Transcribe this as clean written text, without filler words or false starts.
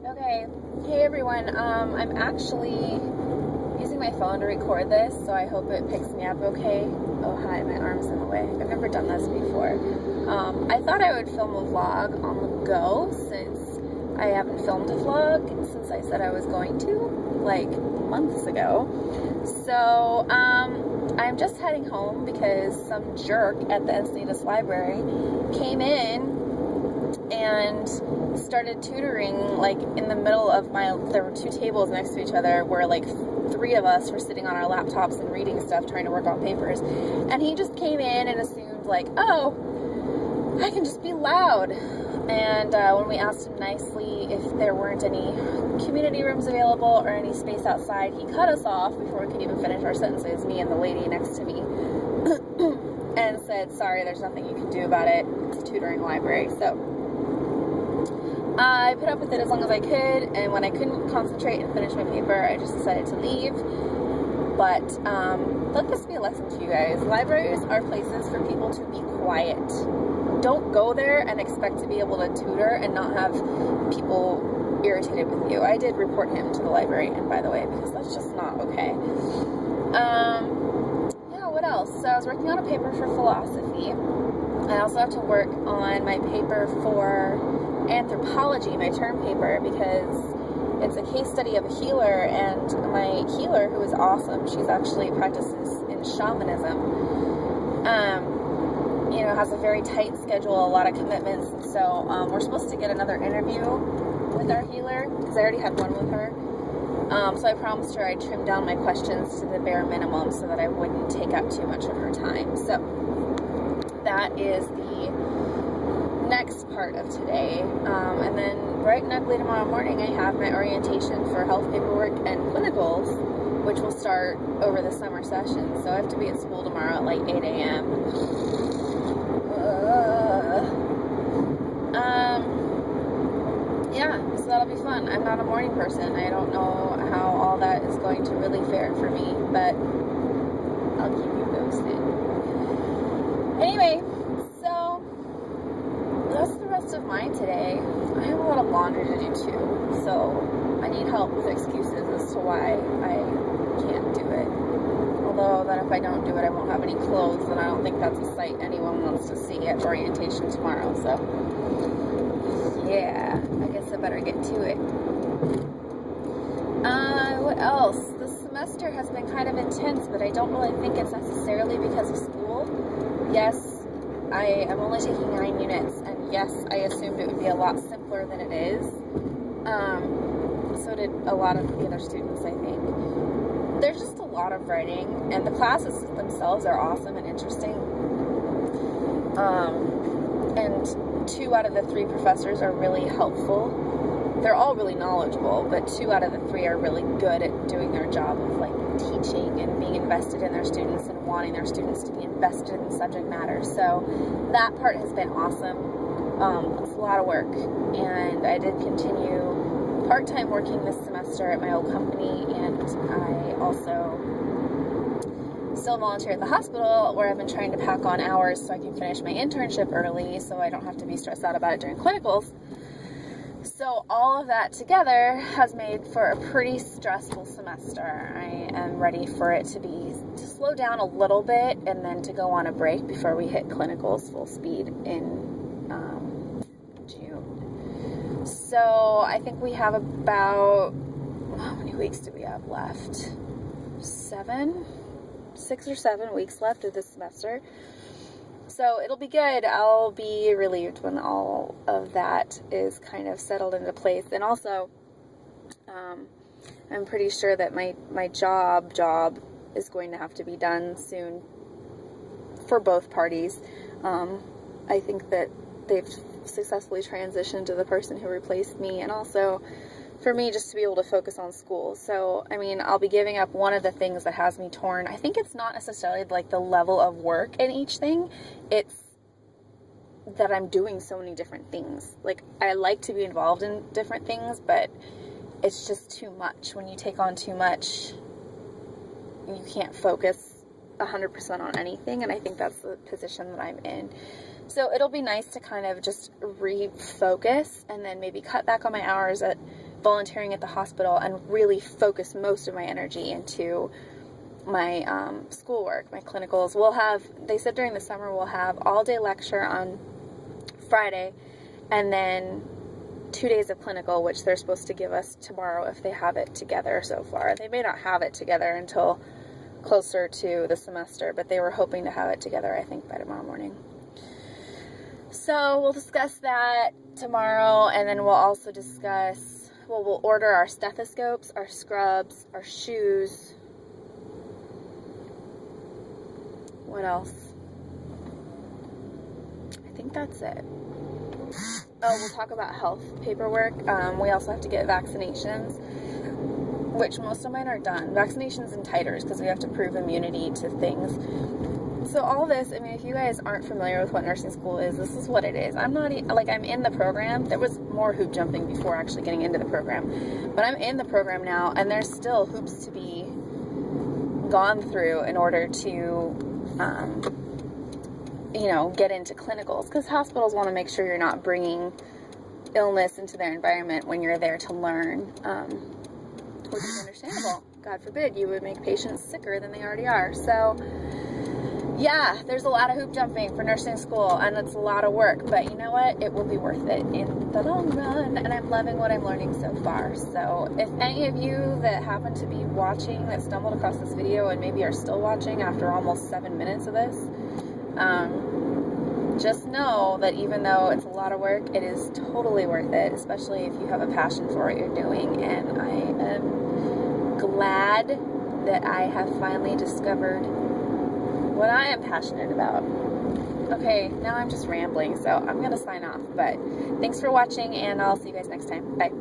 Okay, hey everyone, I'm actually using my phone to record this, so I hope it picks me up okay. Oh hi, my arm's in the way. I've never done this before. I thought I would film a vlog on the go since I haven't filmed a vlog since I said I was going to, like months ago. So, I'm just heading home because some jerk at the Encinitas Library came in and started tutoring, like in the middle of there were two tables next to each other where like three of us were sitting on our laptops and reading stuff, trying to work on papers, and he just came in and assumed like, oh, I can just be loud. And when we asked him nicely if there weren't any community rooms available or any space outside, he cut us off before we could even finish our sentences, me and the lady next to me, and said, sorry, there's nothing you can do about it, it's a tutoring library. So I put up with it as long as I could, and when I couldn't concentrate and finish my paper, I just decided to leave. But let this be a lesson to you guys. Libraries are places for people to be quiet. Don't go there and expect to be able to tutor and not have people irritated with you. I did report him to the librarian, by the way, because that's just not okay. Yeah, what else? So I was working on a paper for philosophy. I also have to work on my paper for anthropology, my term paper, because it's a case study of a healer, and my healer, who is awesome, she's actually practices in shamanism, has a very tight schedule, a lot of commitments, and so we're supposed to get another interview with our healer, because I already had one with her, so I promised her I'd trim down my questions to the bare minimum so that I wouldn't take up too much of her time. So that is the next part of today, and then bright and ugly tomorrow morning I have my orientation for health paperwork and clinicals, which will start over the summer session, so I have to be at school tomorrow at like 8 a.m. Yeah, so that'll be fun. I'm not a morning person. I don't know how all that is going to really fare for me, but I'll keep you posted. Anyway, so that's the rest of mine today. I have a lot of laundry to do too, so I need help with excuses as to why I can't do it. Although then if I don't do it, I won't have any clothes, and I don't think that's a sight anyone wants to see at orientation tomorrow, so yeah, I guess I better get to it. What else? This semester has been kind of intense, but I don't really think it's necessarily because of school. Yes, I am only taking 9 units, and yes, I assumed it would be a lot simpler than it is. So did a lot of the other students, I think. There's just a lot of writing, and the classes themselves are awesome and interesting. And 2 out of the 3 professors are really helpful. They're all really knowledgeable, but 2 out of the 3 are really good at doing their job of like teaching and being invested in their students and wanting their students to be invested in the subject matter. So that part has been awesome. It's a lot of work, and I did continue part-time working this semester at my old company, and I also still volunteer at the hospital where I've been trying to pack on hours so I can finish my internship early so I don't have to be stressed out about it during clinicals. So all of that together has made for a pretty stressful semester. I am ready for it to slow down a little bit and then to go on a break before we hit clinicals full speed in June. So I think we have about, how many weeks do we have left? 6 or 7 weeks left of this semester. So it'll be good. I'll be relieved when all of that is kind of settled into place. And also, I'm pretty sure that my job is going to have to be done soon for both parties. I think that they've successfully transitioned to the person who replaced me, and also for me just to be able to focus on school. So, I mean, I'll be giving up one of the things that has me torn. I think it's not necessarily like the level of work in each thing. It's that I'm doing so many different things. Like, I like to be involved in different things, but it's just too much. When you take on too much, you can't focus 100% on anything, and I think that's the position that I'm in. So it'll be nice to kind of just refocus and then maybe cut back on my hours at volunteering at the hospital and really focus most of my energy into my schoolwork, my clinicals. They said during the summer we'll have all-day lecture on Friday, and then 2 days of clinical, which they're supposed to give us tomorrow if they have it together so far. They may not have it together until closer to the semester, but they were hoping to have it together, I think, by tomorrow morning. So we'll discuss that tomorrow, and then we'll also discuss, we'll order our stethoscopes, our scrubs, our shoes. What else? I think that's it. Oh, we'll talk about health paperwork. We also have to get vaccinations, which most of mine are done. Vaccinations and titers, because we have to prove immunity to things. So all this, I mean, if you guys aren't familiar with what nursing school is, this is what it is. I'm not, I'm in the program. There was more hoop jumping before actually getting into the program. But I'm in the program now, and there's still hoops to be gone through in order to get into clinicals, because hospitals want to make sure you're not bringing illness into their environment when you're there to learn, which is understandable. God forbid you would make patients sicker than they already are. So yeah, there's a lot of hoop jumping for nursing school, and it's a lot of work, but you know what? It will be worth it in the long run, and I'm loving what I'm learning so far. So if any of you that happen to be watching, that stumbled across this video and maybe are still watching after almost 7 minutes of this, just know that even though it's a lot of work, it is totally worth it, especially if you have a passion for what you're doing. And I am glad that I have finally discovered what I am passionate about. Okay, now I'm just rambling, so I'm going to sign off. But thanks for watching, and I'll see you guys next time. Bye.